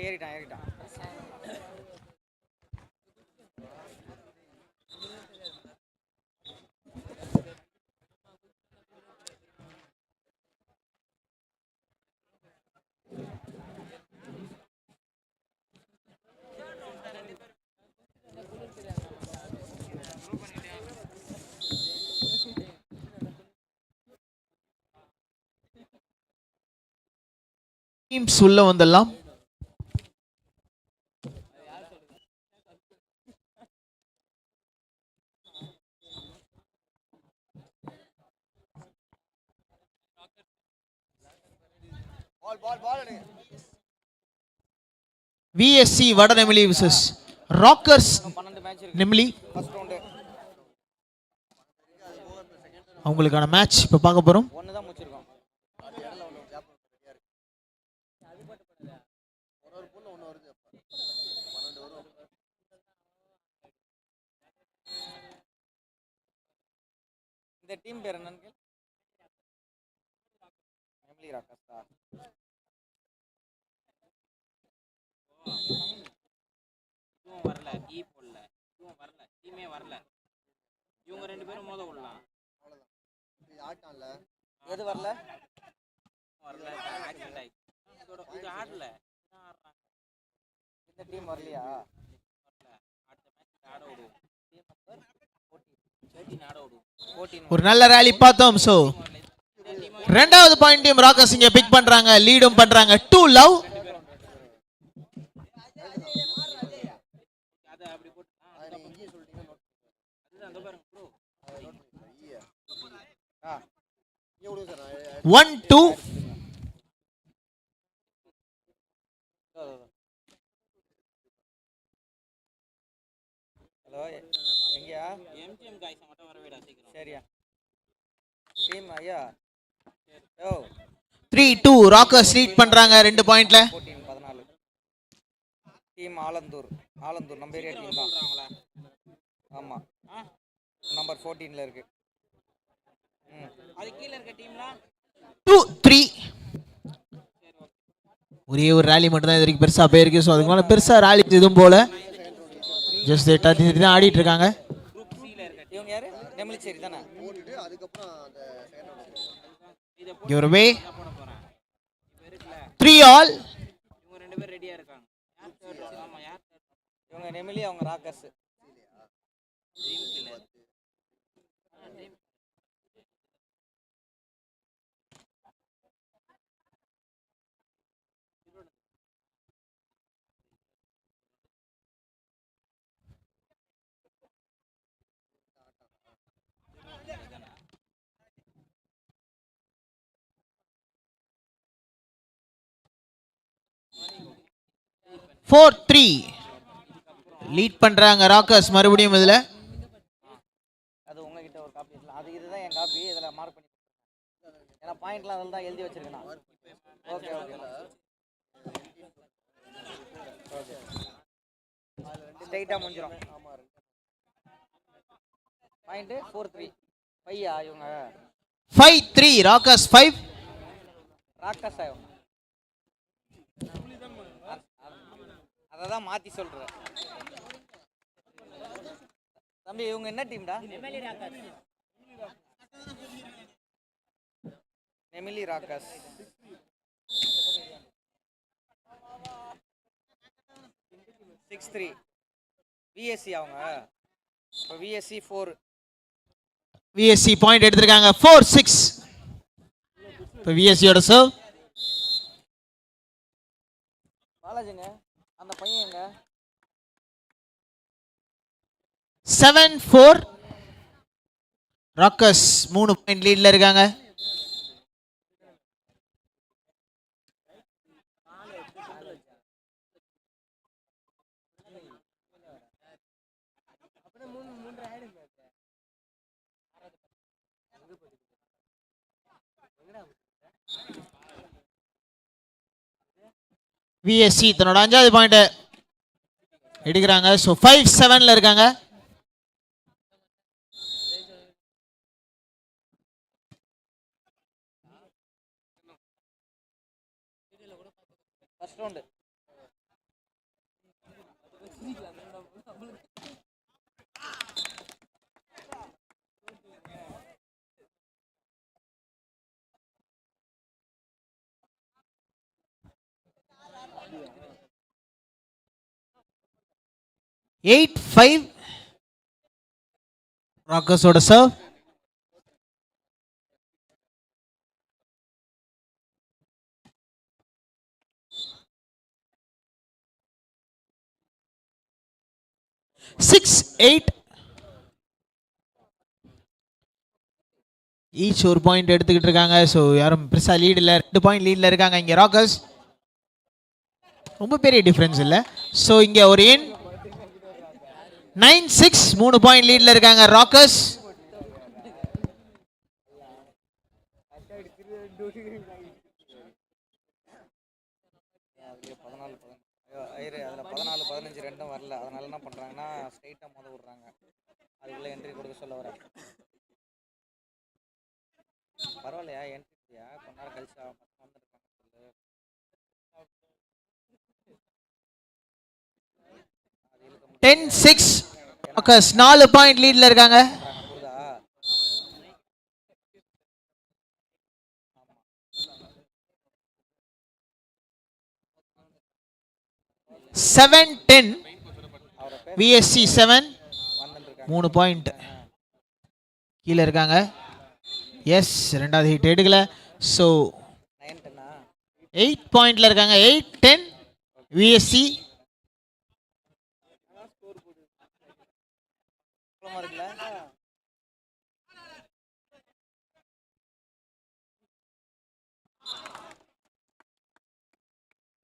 ஏறிட்டான். Teams உள்ள வந்துடலாம். VSC வட நெமிலி விசஸ் ராக்கர்ஸ் நெமிலி. அவங்களுக்கான மேட்ச் இப்ப பார்க்க போறோம். இந்த டீம் பேர் என்னன்னு நெமிலி ராக்கர்ஸா? வரல, டீ போடல, வரல, டீமே வரல. இவங்க ரெண்டு பேரும் மோத விடலாம். எது வரல? வரல, ஆக்சிடென்ட் ஆயிடுச்சு. இது ஆடல, இந்த டீம் வரலையா? வரல. அடுத்த மேட்ச் ஆட விடுவோம். டீம் நம்பர் 14 ஆட விடுவோம். ஒரு நல்ல ரேலி பார்த்தோம். சோ ரெண்டாவது பாயிண்ட் டீம் ராக்கர்ஸ் இங்க பிக் பண்றாங்க, லீடும் பண்றாங்க. 2 லவ். அத அப்படி போட்டு அது இங்கே சொல்லிட்டீங்க. அதுதான் அந்த பாருங்க ப்ரோ. 1-2. ஹலோ, எங்கயா? எம்டிஎம் गाइस மட்டும் வர வேடா சீக்கிரம். சரியா. டீம் ஐயா. ஓ 3-2 ராக்கர்ஸ் லீட் பண்றாங்க 2 பாயிண்ட்ல. 14 டீம் ஆலந்தூர் நம்ம ஏரியா டீம் தான். ஆமா, நம்பர் 14ல இருக்கு. அது கீழ இருக்க டீம்லாம் 2-3. ஒரே ஒரு ரேலி மட்டும் தான் இது வரைக்கும் பெருசா போயிருக்கு. ஸோ அதுக்கு மேலே பெருசா ரேலி எதுவும் போல. ஜஸ்ட் தட்டி தான் ஆடிட்டு இருக்காங்க. குரூப் சி ல இருக்க இவங்க யாரு? நெமிலிச்சேரி தானே. போட்டுட்டு அதுக்கப்புறம் அந்த இத Your way. போட போறேன். இப்ப இருக்குல 3 all. இவங்க ரெண்டு பேரும் ரெடியா இருக்காங்க. யார் தேர்ட்? ஆமா, யார் தேர்ட்? இவங்க நெமிலி, அவங்க Rockers. Team killer. Team 4-3 lead பண்றாங்க ராக்கர்ஸ் மறுபடியும். இதுல அது உங்ககிட்ட ஒரு காப்பி இருக்கலாம். அது இதுதான் என் காப்பி. இதில் மார்க் பண்ணி ஏன்னா பாயிண்ட்லாம் அதில் தான் எழுதி வச்சிருக்கேன் நான். ஓகே ஓகே ஓகே ஸ்ட்ரைட்டாக முடிஞ்சிடும். பாயிண்ட்டு 4-3 பையா இவங்க 5-3 ராக்கர்ஸ் 5. ராக்கர்ஸா இவங்க? அதை தான் மாற்றி சொல்கிறேன் தம்பி. இவங்க என்ன டீம்டா? நெமிலி ராக்கர்ஸ். சிக்ஸ் 3 விஎஸ்சி அவங்க. இப்போ விஎஸ்சி 4. விஎஸ்சி பாயிண்ட் எடுத்திருக்காங்க 4-6. இப்போ விஎஸ்சியோட சர்வ். பாலாஜிங்க அந்த பையன் எங்க? 7-4 ராக்கர்ஸ் 3 பாயிண்ட் லீட்ல இருக்காங்க. விஎஸ்சி தன்னோட 5வது பாயிண்ட் எடுக்கிறாங்க. ஸோ 5-7ல இருக்காங்க. First round. எயிட் 5 ராக்கர்ஸோட சர்வ். சிக்ஸ் 8 ஈச் ஒரு பாயிண்ட் எடுத்துக்கிட்டு இருக்காங்க. ஸோ யாரும் பெருசா லீட் இல்லை, 2 பாயிண்ட் லீட்ல இருக்காங்க இங்க ராக்கர்ஸ். ரொம்ப பெரிய டிஃபரன்ஸ் இல்லை. ஸோ இங்க ஒரு எண் 9-6 3 பாயிண்ட் லீட்ல இருக்காங்க ராக்கர்ஸ். அதில் 14-15 ரெண்டும் வரல. அதனால என்ன பண்ணுறாங்கன்னா ஸ்ட்ரைட்டாக மொதல் விடுறாங்க. அதுக்குள்ளே என்ட்ரி கொடுக்க சொல்ல வர. பரவாயில்லையா என்ட்ரியா கொஞ்ச நேரம் கழிச்சா வந்துருக்காங்க சொல்லு. 10-6 ராக்கர்ஸ் 4 பாயிண்ட் லீட்ல இருக்காங்க. புரியுதா? 7-10 விஎஸ்சி 7 வந்துருக்காங்க. 3 பாயிண்ட் கீழே இருக்காங்க. எஸ் ரெண்டாவது ஹிட் எடுக்கல. ஸோ 9-10 8 பாயிண்ட்ல இருக்காங்க. 8-10 விஎஸ்சி. இருக்குல்ல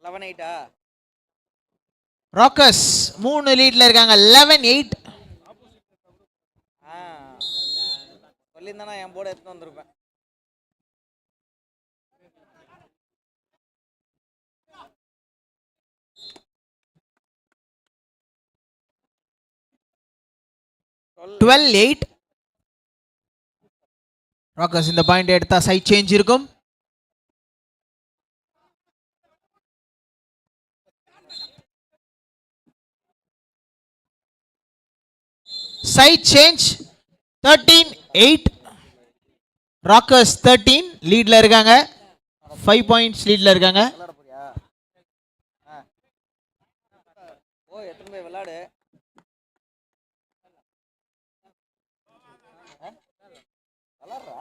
11-8 ராக்கர்ஸ் 3 லீட்ல இருக்காங்க. 11-8 சொல்லியிருந்தானா என் போர்டு எடுத்து வந்திருப்பேன். டுவெல் 8 ராக்கர்ஸ் இந்த பாயிண்ட் எடுத்தா சைட் சேஞ்ச் இருக்கும். சைட் சேஞ்ச் 13-8 ராக்கர்ஸ் 13 லீட்ல இருக்காங்க. 5 பாயிண்ட்ஸ் லீட்ல இருக்காங்க. விளையாட போறியா? ஓ எத்தனை போய் விளையாடு. விளாட்றா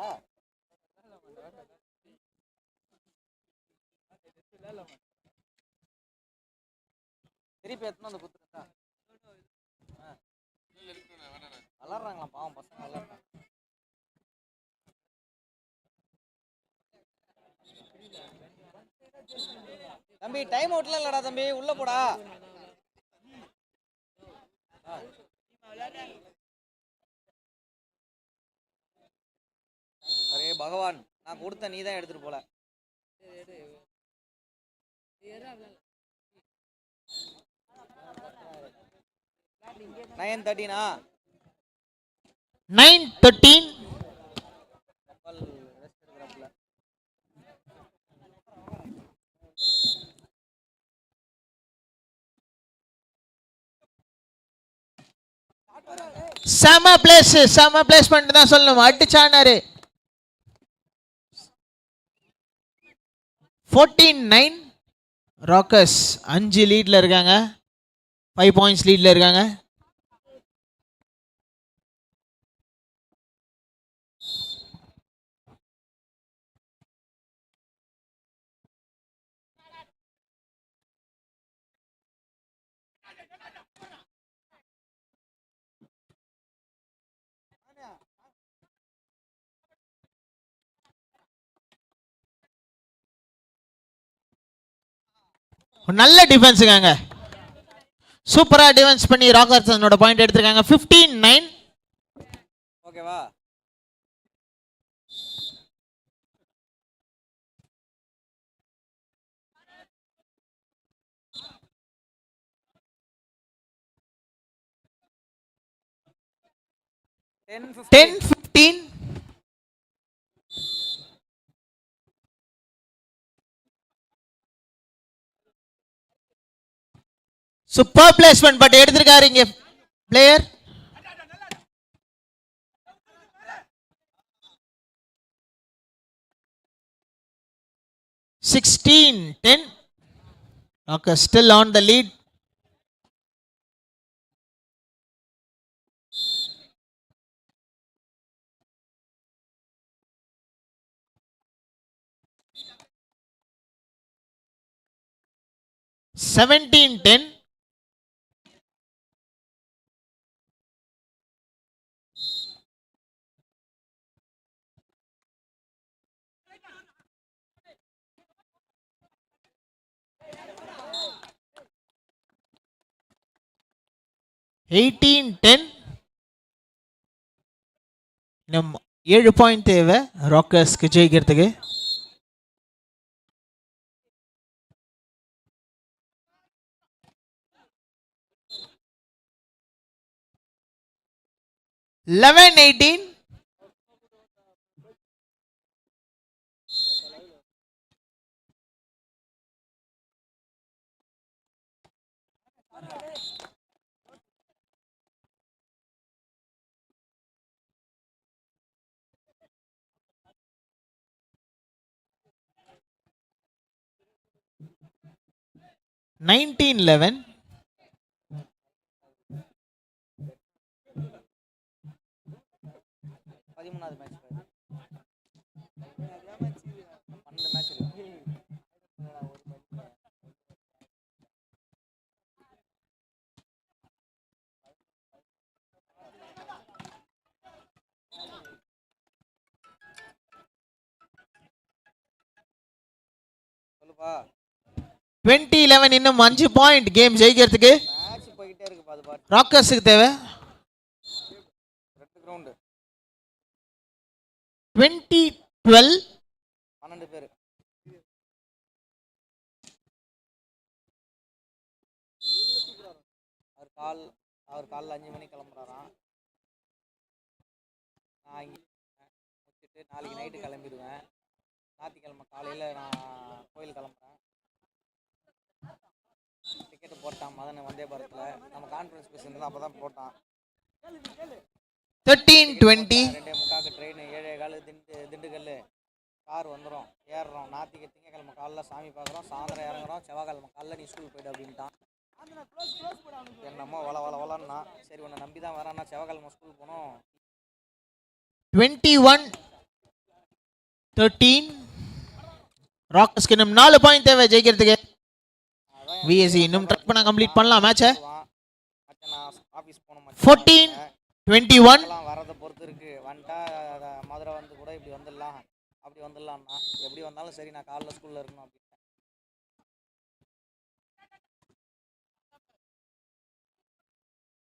திருப்பி எத்தனை வந்து குத்துறா. விளாட்றாங்களா பாவம் பசங்க விளாட்றாங்க. தம்பி டைம் அவுட்லாம் இல்லடா தம்பி, உள்ள போடா. அரே பகவான், நான் கொடுத்த நீ தான் எடுத்துட்டு போல. 9-13 9-13 செம பிளேஸ்மெண்ட் தான் சொல்லணும். அடிச்சானாரு. 14-9 ராக்கர்ஸ் 5 லீட்ல இருக்காங்க. 5 பாயிண்ட்ஸ் லீட்ல இருக்காங்க. நல்ல டிஃபென்ஸுங்க. சூப்பரா டிஃபென்ஸ் பண்ணி ராக்கர்ஸனோட பாயிண்ட் எடுத்திருக்காங்க. 15-9 ஓகேவா? Ten 15 சூப்பர் பிளேஸ்மெண்ட் பட் எடுத்திருக்காரு இங்க player. Sixteen 10. Rockers still on the lead. Seventeen 10. Eighteen 10. இன்னும் 7 பாயிண்ட் தேவை ராக்கர்ஸ்க்கு ஜெயிக்கிறதுக்கு. Eleven 18. Nineteen 11. பதிமூணாவது மேட்ச் 12 மேட்ச் இருக்கு. சொல்லுப்பா. 20-11 இன்னும் 5 பாயிண்ட் கேம் ஜெயிக்கிறதுக்கு. மேட்ச் போயிட்டே இருக்கு அது பாட்டு. ராக்கர்ஸுக்கு தேவை. Red ground 20-12. 12 பேர். அவர் காலைல 5 மணிக்கு கிளம்புறாராம். நான் இங்கே முடிச்சுட்டு நாளைக்கு நைட்டு கிளம்பிடுவேன். ஞாயிற்றுக்கிழமை காலையில் நான் கோயில் கிளம்புறேன். டிக்கெட்டு போட்டான் மதன் வந்தே பாரத்தில். நம்ம கான்ஃபரன்ஸ் பேசியிருந்தோம், அப்போ தான் போட்டான். 13-20. 2:45 ட்ரெயின் 7:15 திண்டுக்கல் கார் வந்துடும். ஏறுறோம். திங்கக்கிழமை காலைல சாமி பார்க்குறோம், சாயந்தரம் இறங்குறோம். செவ்வாய்க்கிழமை காலைல நீ ஸ்கூல் போய்டு அப்படின்ட்டான். என்னமோ வளன்னா சரி உன்னை நம்பி தான் வரேன்னா செவ்வாய்க்கிழமை ஸ்கூல் போனோம். 21-13. ராக்கர்ஸ்க்கு இன்னும் 4 பாயிண்ட் தேவை ஜெயிக்கிறதுக்கு. விஎஸ்சி இன்னும் ட்ரை பண்ண கம்ப்ளீட் பண்ணலாம் மேட்சை. 14-21. வரதை பொறுத்து இருக்கு. வந்துட்டா மதுரை வந்து கூட இப்படி வந்துடலாம் அப்படி வந்துடலாம்னா எப்படி வந்தாலும் சரி நான் காலைல ஸ்கூல்ல இருக்கணும் அப்படின்னு.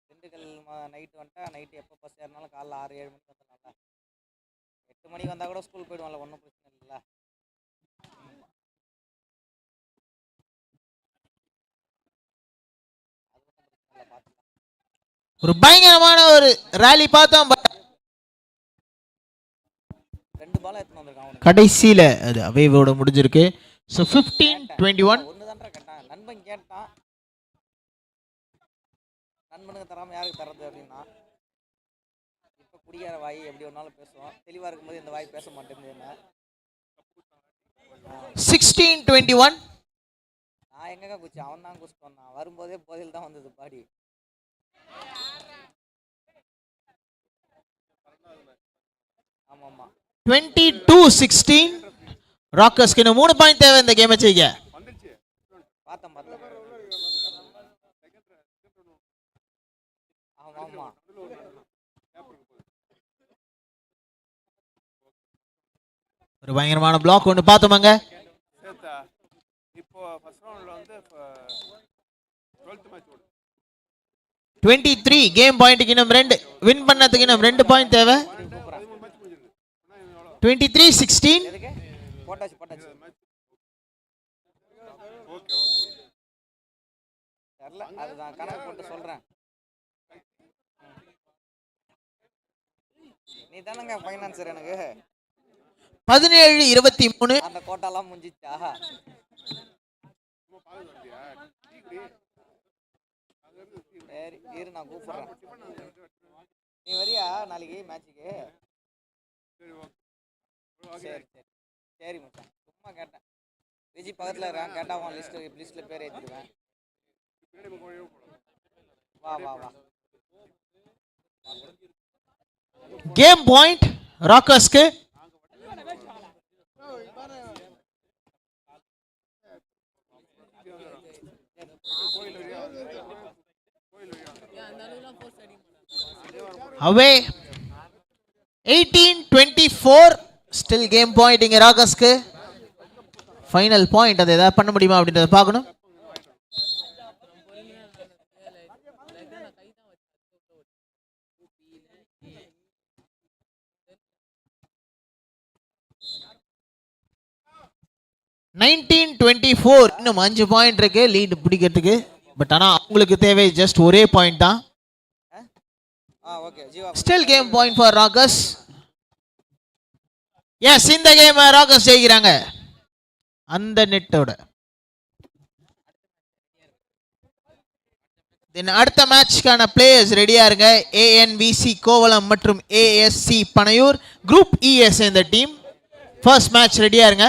திண்டுக்கல் நைட்டு வந்துட்டா நைட்டு எப்போ பஸ் ஏறினாலும் காலைல 6-7 மணிக்கு வந்துடலாம்ல. 8 மணிக்கு வந்தால் கூட ஸ்கூல் போயிடுவான்ல, ஒன்றும் பிரச்சனை இல்லைல்ல. ஒரு பயங்கரமான ஒரு ராலி பார்த்தோம். 2 பால் எடுத்துன்னு வந்திருக்கான் அவனுக்கு. கடைசியில அது அவேவோட முடிஞ்சிருக்கு. ஸோ 15-21. ஒன்று தான்டா கேட்டான். நண்பன் கேட்டான், நண்பனுக்கு தராமல் யாருக்கு தர்றது அப்படின்னா. இப்போ குடியார வாய் எப்படி ஒன்றாலும் பேசுவோம். தெளிவாக இருக்கும்போது இந்த வாய் பேச மாட்டேங்குது. என்ன 16-21. நான் எங்கக்கா குச்சி, அவன் தான் குச்சிட்டு வந்தான். வரும்போதே போதையில் தான் வந்தது பாடி. ஆமாம்மா. 22-16. ராக்கர்ஸ்க்கு இன்னும் 3 பாயிண்ட் தேவை இந்த கேமை ஜெயிக்க. பார்த்தேன். ஆமாம்மா. ஒரு பயங்கரமான பிளாக் ஒன்று பார்த்தோமாங்க. இப்போ ஃபர்ஸ்ட் ரவுண்ட்ல வந்து 12th மேட்ச் ஓடுது. 23 கேம் பாயிண்ட்க்கு இன்னும் 2 வின் பண்ணதுக்கு இன்னும் 2 பாயிண்ட் தேவை. 23-16. எதுக்கு போட்டாச்சு ஓகே தெரியல, அதுதான் கணக்கு போட்டு சொல்றேன். நீ தானங்க ஃபைனான்சர். எனக்கு 17-23. அந்த கோட்டாலாம் முடிஞ்சிச்சா? சரி இரு நான் கூப்பிடுறேன். நீ வரியா நாளைக்கு மேட்ச்சுக்கு? சரி சரி சரி மச்சான், சும்மா கேட்டேன். விஜய் பக்கத்தில் இருக்கான், கேட்டா உன் லிஸ்ட்டில் பேர் ஏற்றிடுவேன். வா வா வா. கேம் பாயிண்ட் ராக்கர்ஸ்க்கு. அவே 18-24 ஸ்டில் கேம் பாயிண்ட் இங்க ராக்கர்ஸ்க்கு. ஃபைனல் பாயிண்ட் அதை ஏதாவது பண்ண முடியுமா அப்படின்றத பார்க்கணும். இன்னும் 5 பாயிண்ட் இருக்கு லீட் பிடிக்கிறதுக்கு. பட் ஆனா அவங்களுக்கு தேவை ஜஸ்ட் ஒரே பாயிண்ட் தான். Okay Jeeva. Still game point for Rockers. Yes, இந்த கேம் ராக்கர்ஸ் ஜெயிக்கிறாங்க அந்த நெட்டோட. அடுத்த மேட்ச்க்கான பிளேயர்ஸ் ரெடியா இருங்க. ANVC கோவளம் மற்றும் ASC பனையூர் குரூப் ES இந்த டீம். ஃபர்ஸ்ட் மேட்ச் ரெடியா இருங்க.